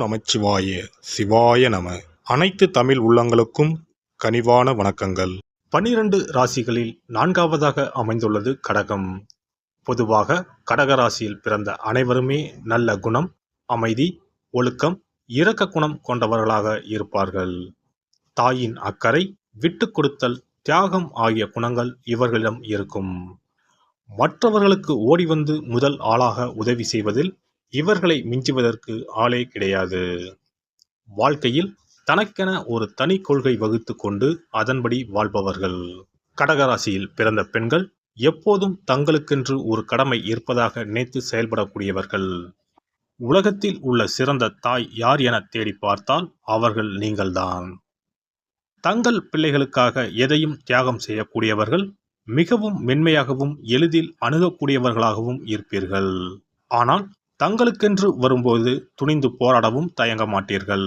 நமச்சிவாய சிவாய நம. அனைத்து தமிழ் உள்ளங்களுக்கும் கனிவான வணக்கங்கள். 12 ராசிகளில் 4வதாக அமைந்துள்ளது கடகம். பொதுவாக கடக ராசியில் பிறந்த அனைவருமே நல்ல குணம், அமைதி, ஒழுக்கம், இரக்க குணம் கொண்டவர்களாக இருப்பார்கள். தாயின் அக்கறை, விட்டு கொடுத்தல், தியாகம் ஆகிய குணங்கள் இவர்களிடம் இருக்கும். மற்றவர்களுக்கு ஓடி வந்து முதல் ஆளாக உதவி செய்வதில் இவர்களை மிஞ்சுவதற்கு ஆளே கிடையாது. வாழ்க்கையில் தனக்கென ஒரு தனி கொள்கை வகுத்து கொண்டு அதன்படி வாழ்பவர்கள். கடகராசியில் பிறந்த பெண்கள் எப்போதும் தங்களுக்கென்று ஒரு கடமை இருப்பதாக நினைத்து செயல்படக்கூடியவர்கள். உலகத்தில் உள்ள சிறந்த தாய் யார் என தேடி பார்த்தால் அவர்கள் நீங்கள்தான். தங்கள் பிள்ளைகளுக்காக எதையும் தியாகம் செய்யக்கூடியவர்கள், மிகவும் மென்மையாகவும் எளிதில் அணுகக்கூடியவர்களாகவும் இருப்பீர்கள். ஆனால் தங்களுக்கென்று வரும்போது துணிந்து போராடவும் தயங்க மாட்டீர்கள்.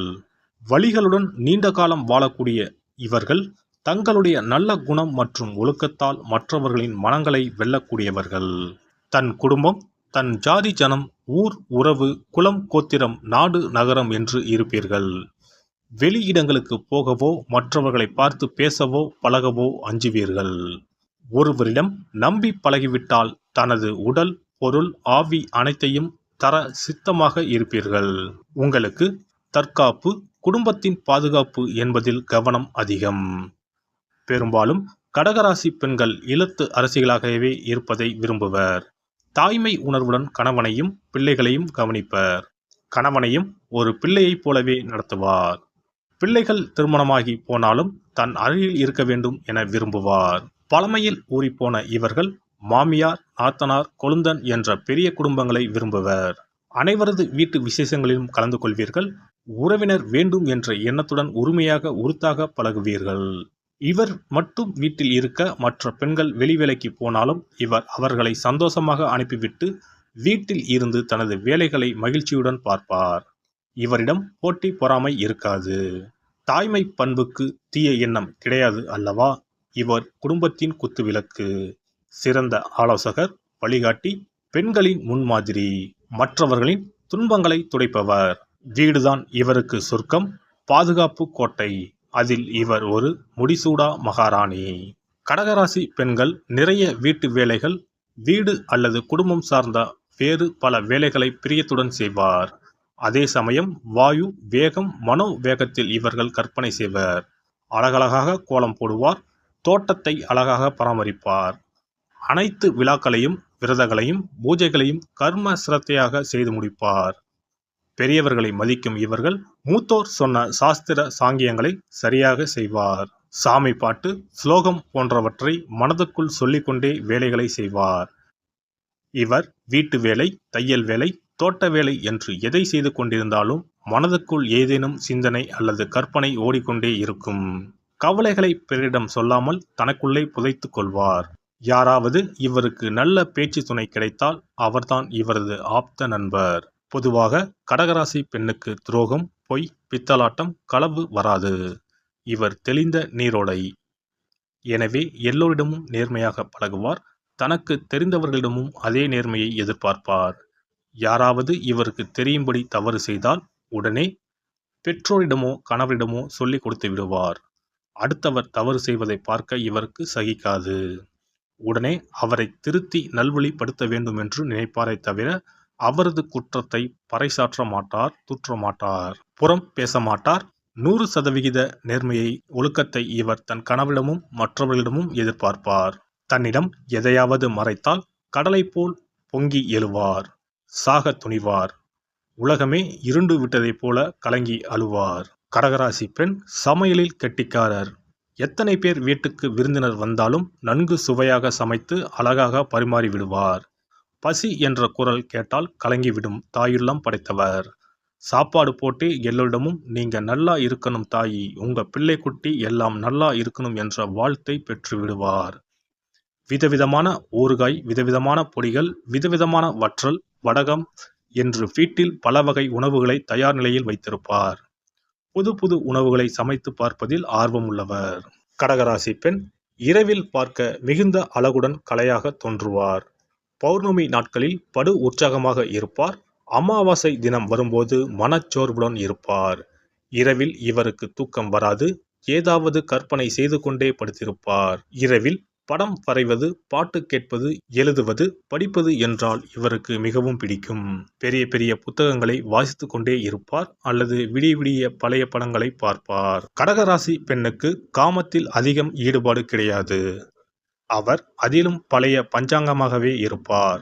வலிகளுடன் நீண்ட காலம் வாழக்கூடிய இவர்கள் தங்களுடைய நல்ல குணம் மற்றும் ஒழுக்கத்தால் மற்றவர்களின் மனங்களை வெல்லக்கூடியவர்கள். தன் குடும்பம், தன் ஜாதி ஜனம், ஊர், உறவு, குலம், கோத்திரம், நாடு, நகரம் என்று இருப்பீர்கள். வெளியிடங்களுக்கு போகவோ மற்றவர்களை பார்த்து பேசவோ பழகவோ அஞ்சுவீர்கள். ஒருவரிடம் நம்பி பழகிவிட்டால் தனது உடல், பொருள், ஆவி அனைத்தையும் தர சித்தமாக இருப்பீர்கள். உங்களுக்கு தற்காப்பு, குடும்பத்தின் பாதுகாப்பு என்பதில் கவனம் அதிகம். பெரும்பாலும் கடகராசி பெண்கள் இல்லத்து அரசிகளாகவே இருப்பதை விரும்புவர். தாய்மை உணர்வுடன் கணவனையும் பிள்ளைகளையும் கவனிப்பர். கணவனையும் ஒரு பிள்ளையைப் போலவே நடத்துவார். பிள்ளைகள் திருமணமாகி போனாலும் தன் அருகில் இருக்க வேண்டும் என விரும்புவார். பழமையில் ஊறிப்போன இவர்கள் மாமியார், நாத்தனார், கொழுந்தன் என்ற பெரிய குடும்பங்களை விரும்புவர். அனைவரது வீட்டு விசேஷங்களிலும் கலந்து கொள்வீர்கள். உறவினர் வேண்டும் என்ற எண்ணத்துடன் உரிமையாக உறுத்தாக பழகுவீர்கள். இவர் மட்டும் வீட்டில் இருக்க மற்ற பெண்கள் வெளிவேலைக்கு போனாலும் இவர் அவர்களை சந்தோஷமாக அனுப்பிவிட்டு வீட்டில் இருந்து தனது வேலைகளை மகிழ்ச்சியுடன் பார்ப்பார். இவரிடம் போட்டி பொறாமை இருக்காது. தாய்மை பண்புக்கு தீய எண்ணம் கிடையாது அல்லவா? இவர் குடும்பத்தின் குத்துவிளக்கு, சிறந்த ஆலோசகர், வழிகாட்டி, பெண்களின் முன்மாதிரி, மற்றவர்களின் துன்பங்களை துடைப்பவர். வீடுதான் இவருக்கு சொர்க்கம், பாதுகாப்பு கோட்டை. அதில் இவர் ஒரு முடிசூடா மகாராணி. கடகராசி பெண்கள் நிறைய வீட்டு வேலைகள், வீடு அல்லது குடும்பம் சார்ந்த வேறு பல வேலைகளை பிரியத்துடன் செய்வார். அதே சமயம் வாயு, வேகம், மனோ வேகத்தில் இவர்கள் கற்பனை செய்வர். அழகழகாக கோலம் போடுவார். தோட்டத்தை அழகாக பராமரிப்பார். அனைத்து விழாக்களையும், விரதங்களையும், பூஜைகளையும் கர்ம சிரத்தையாக செய்து முடிப்பார். பெரியவர்களை மதிக்கும் இவர்கள் மூத்தோர் சொன்ன சாஸ்திர சாங்கியங்களை சரியாக செய்வார். சாமி பாட்டு, ஸ்லோகம் போன்றவற்றை மனதுக்குள் சொல்லிக்கொண்டே வேலைகளை செய்வார். இவர் வீட்டு வேலை, தையல் வேலை, தோட்ட வேலை என்று எதை செய்து கொண்டிருந்தாலும் மனதுக்குள் ஏதேனும் சிந்தனை அல்லது கற்பனை ஓடிக்கொண்டே இருக்கும். கவலைகளை பிறரிடம் சொல்லாமல் தனக்குள்ளே புதைத்து கொள்வார். யாராவது இவருக்கு நல்ல பேச்சு துணை கிடைத்தால் அவர்தான் இவரது ஆப்த நண்பர். பொதுவாக கடகராசி பெண்ணுக்கு துரோகம், பொய், பித்தலாட்டம், களவு வராது. இவர் தெளிந்த நீரோடை. எனவே எல்லோரிடமும் நேர்மையாக பழகுவார். தனக்கு தெரிந்தவர்களிடமும் அதே நேர்மையை எதிர்பார்ப்பார். யாராவது இவருக்கு தெரியும்படி தவறு செய்தால் உடனே பெற்றோரிடமோ கணவரிடமோ சொல்லிக் கொடுத்து விடுவார். அடுத்தவர் தவறு செய்வதை பார்க்க இவருக்கு சகிக்காது. உடனே அவரை திருத்தி நல்வழிப்படுத்த வேண்டும் என்று நினைப்பாரை தவிர அவரது குற்றத்தை பறைசாற்ற மாட்டார், தூற்ற மாட்டார், புறம் பேச மாட்டார். 100% நேர்மையை, ஒழுக்கத்தை இவர் தன் கணவரிடமும் மற்றவர்களிடமும் எதிர்பார்ப்பார். தன்னிடம் எதையாவது மறைத்தால் கடலை போல் பொங்கி எழுவார். சாக துணிவார். உலகமே இருண்டு விட்டதைப் போல கலங்கி அழுவார். கடகராசி பெண் சமையலில் கெட்டிக்காரர். எத்தனை பேர் வீட்டுக்கு விருந்தினர் வந்தாலும் நன்கு சுவையாக சமைத்து அழகாக பரிமாறி விடுவார். பசி என்ற குரல் கேட்டால் கலங்கிவிடும் தாயுள்ளம் படைத்தவர். சாப்பாடு போட்டு எல்லோரிடமும் நீங்க நல்லா இருக்கணும் தாயி, உங்க பிள்ளை குட்டி எல்லாம் நல்லா இருக்கணும் என்ற வாழ்த்தை பெற்று விடுவார். விதவிதமான ஊறுகாய், விதவிதமான பொடிகள், விதவிதமான வற்றல், வடகம் என்று வீட்டில் பல வகை உணவுகளை தயார் நிலையில் வைத்திருப்பார். புது புது உணவுகளை சமைத்து பார்ப்பதில் ஆர்வம் உள்ளவர். கடகராசி பெண் இரவில் பார்க்க மிகுந்த அழகுடன் கலையாக தோன்றுவார். பௌர்ணமி நாட்களில் படு உற்சாகமாக இருப்பார். அமாவாசை தினம் வரும்போது மனச்சோர்வுடன் இருப்பார். இரவில் இவருக்கு தூக்கம் வராது. ஏதாவது கற்பனை செய்து கொண்டே படுத்திருப்பார். இரவில் படம் வரைவது, பாட்டு கேட்பது, எழுதுவது, படிப்பது என்றால் இவருக்கு மிகவும் பிடிக்கும். பெரிய பெரிய புத்தகங்களை வாசித்துக் கொண்டே இருப்பார் அல்லது விடிய விடிய பழைய படங்களை பார்ப்பார். கடகராசி பெண்ணுக்கு காமத்தில் அதிகம் ஈடுபாடு கிடையாது. அவர் அதிலும் பழைய பஞ்சாங்கமாகவே இருப்பார்.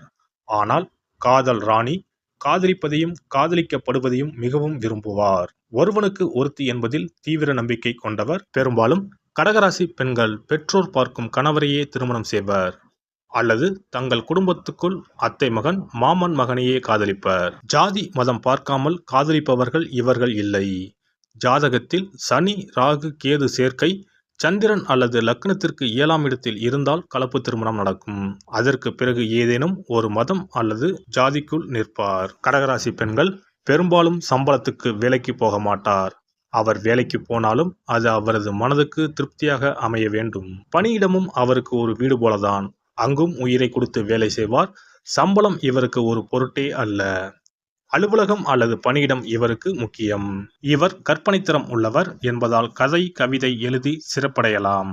ஆனால் காதல் ராணி, காதலிப்பதையும் காதலிக்கப்படுவதையும் மிகவும் விரும்புவார். ஒருவனுக்கு ஒருத்தி என்பதில் தீவிர நம்பிக்கை கொண்டவர். பெரும்பாலும் கடகராசி பெண்கள் பெற்றோர் பார்க்கும் கணவரையே திருமணம் செய்வர் அல்லது தங்கள் குடும்பத்துக்குள் அத்தை மகன், மாமன் மகனையே காதலிப்பர். ஜாதி மதம் பார்க்காமல் காதலிப்பவர்கள் இவர்கள் இல்லை. ஜாதகத்தில் சனி, ராகு, கேது சேர்க்கை, சந்திரன் அல்லது லக்னத்திற்கு 7ஆம் இடத்தில் இருந்தால் கலப்பு திருமணம் நடக்கும். அதற்கு பிறகு ஏதேனும் ஒரு மதம் அல்லது ஜாதிக்குள் நிற்பார். கடகராசி பெண்கள் பெரும்பாலும் சம்பளத்துக்கு வேலைக்கு போக மாட்டார். அவர் வேலைக்கு போனாலும் அது அவரது மனதுக்கு திருப்தியாக அமைய வேண்டும். பணியிடமும் அவருக்கு ஒரு வீடு போலதான். அங்கும் உயிரை கொடுத்து வேலை செய்வார். சம்பளம் இவருக்கு ஒரு பொருட்டே அல்ல. அலுவலகம் அல்லது பணியிடம் இவருக்கு முக்கியம். இவர் கற்பனைத்திறம் உள்ளவர் என்பதால் கதை, கவிதை எழுதி சிறப்படையலாம்.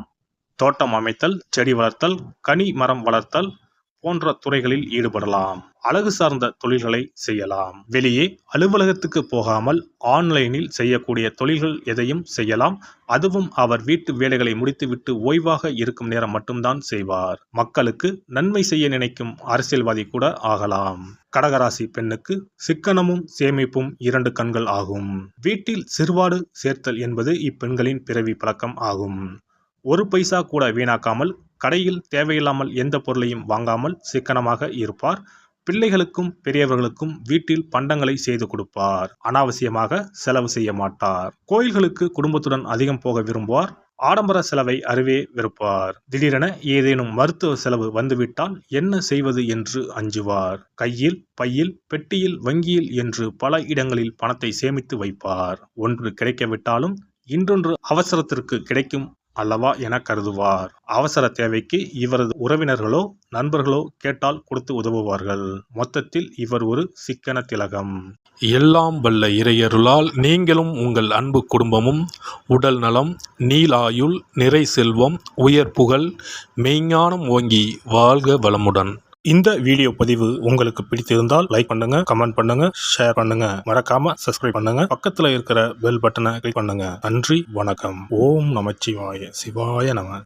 தோட்டம் அமைத்தல், செடி வளர்த்தல், கனி மரம் வளர்த்தல் போன்ற துறைகளில் ஈடுபடலாம். அழகு சார்ந்த தொழில்களை செய்யலாம். வெளியே அலுவலகத்துக்கு போகாமல் ஆன்லைனில் செய்யக்கூடிய தொழில்கள் எதையும் செய்யலாம். அதுவும் அவர் வீட்டு வேலைகளை முடித்துவிட்டு ஓய்வாக இருக்கும் நேரம் மட்டும்தான் செய்வார். மக்களுக்கு நன்மை செய்ய நினைக்கும் அரசியல்வாதி கூட ஆகலாம். கடகராசி பெண்ணுக்கு சிக்கனமும் சேமிப்பும் 2 கண்கள் ஆகும். வீட்டில் சிறுவாடு சேர்த்தல் என்பது இப்பெண்களின் பிறவி பழக்கம் ஆகும். 1 பைசா கூட வீணாக்காமல், கடையில் தேவையில்லாமல் எந்த பொருளையும் வாங்காமல் சிக்கனமாக இருப்பார். பிள்ளைகளுக்கும் பெரியவர்களுக்கும் வீட்டில் பண்டங்களை செய்து கொடுப்பார். அனாவசியமாக செலவு செய்ய மாட்டார். கோயில்களுக்கு குடும்பத்துடன் அதிகம் போக விரும்புவார். ஆடம்பர செலவை அறவே வெறுப்பார். திடீரென ஏதேனும் மருத்துவ செலவு வந்துவிட்டால் என்ன செய்வது என்று அஞ்சுவார். கையில், பையில், பெட்டியில், வங்கியில் என்று பல இடங்களில் பணத்தை சேமித்து வைப்பார். ஒன்று கிடைக்கவிட்டாலும் இன்னொன்று அவசரத்திற்கு கிடைக்கும் அல்லவா என கருதுவார். அவசர தேவைக்கு இவரது உறவினர்களோ நண்பர்களோ கேட்டால் கொடுத்து உதவுவார்கள். மொத்தத்தில் இவர் ஒரு சிக்கன திலகம். எல்லாம் வல்ல இறையருளால் நீங்களும் உங்கள் அன்பு குடும்பமும் உடல் நலம், நீலாயுள், நிறை செல்வம், உயர் புகழ், மெய்ஞானம் ஓங்கி வாழ்க வளமுடன். இந்த வீடியோ பதிவு உங்களுக்கு பிடித்திருந்தால் லைக் பண்ணுங்க, கமெண்ட் பண்ணுங்க, ஷேர் பண்ணுங்க. மறக்காம சப்ஸ்கிரைப் பண்ணுங்க. பக்கத்துல இருக்கிற பெல் பட்டனை கிளிக் பண்ணுங்க. நன்றி, வணக்கம். ஓம் நமச்சிவாய. சிவாய நம.